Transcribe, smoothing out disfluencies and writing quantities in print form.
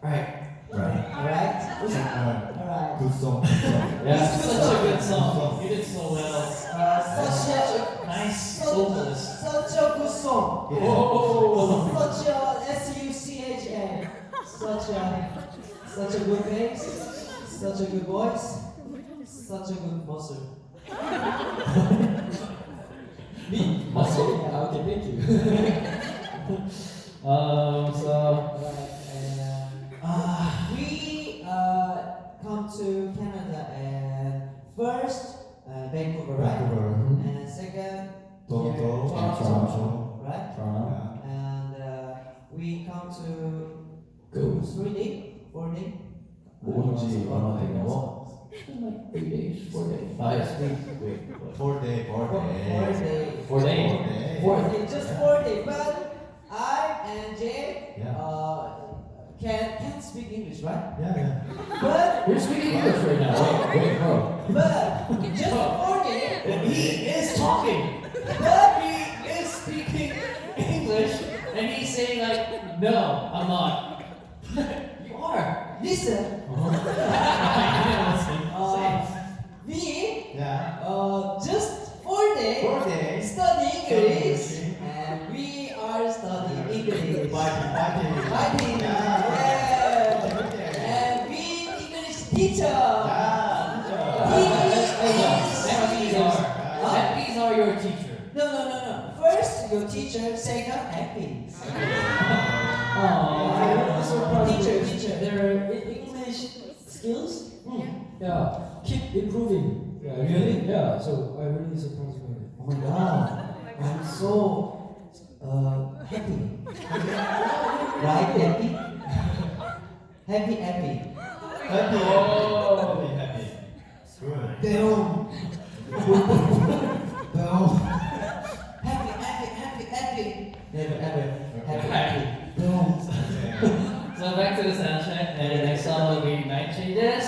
Alright. Alright? Good song. Yeah, such a good song. You did so well. Such a Nice vocalist. such a good song. Oh. Such a SUCHN. Such a good bass. Such a good voice. Such a good muscle. Me? Muscle? Okay, thank you. So We come to Canada and first Vancouver, right? And second Toronto. right? Toronto. And we come to Go. 3 day, 4 day. 뭔지 얼마 되냐고? Like 3 days, 4 days. Yes, wait. 4 day. 4 day. 4 days. 4 day, just 4 day. But I and Jay can't speak English, right? Yeah. But We're speaking English right now. Wait, bro. just 4 day. He is talking. But He is speaking English, and he's saying like, no, I'm not. You are. listen, we Yeah. just 4 day 4 days. study English, and we are studying English. Fighting. Yeah. And we English teacher. Happies are your teacher. No. First your teacher, second happy. Teacher. Their English skills, yeah, keep improving. Yeah, Really? Yeah, so I really surprised by it. Oh my God, I'm so happy. Right, happy? Happy. Happy. Good. Boom. Happy. Never ever happy. Boom. So back to the soundtrack, and the next song will be Night Changes.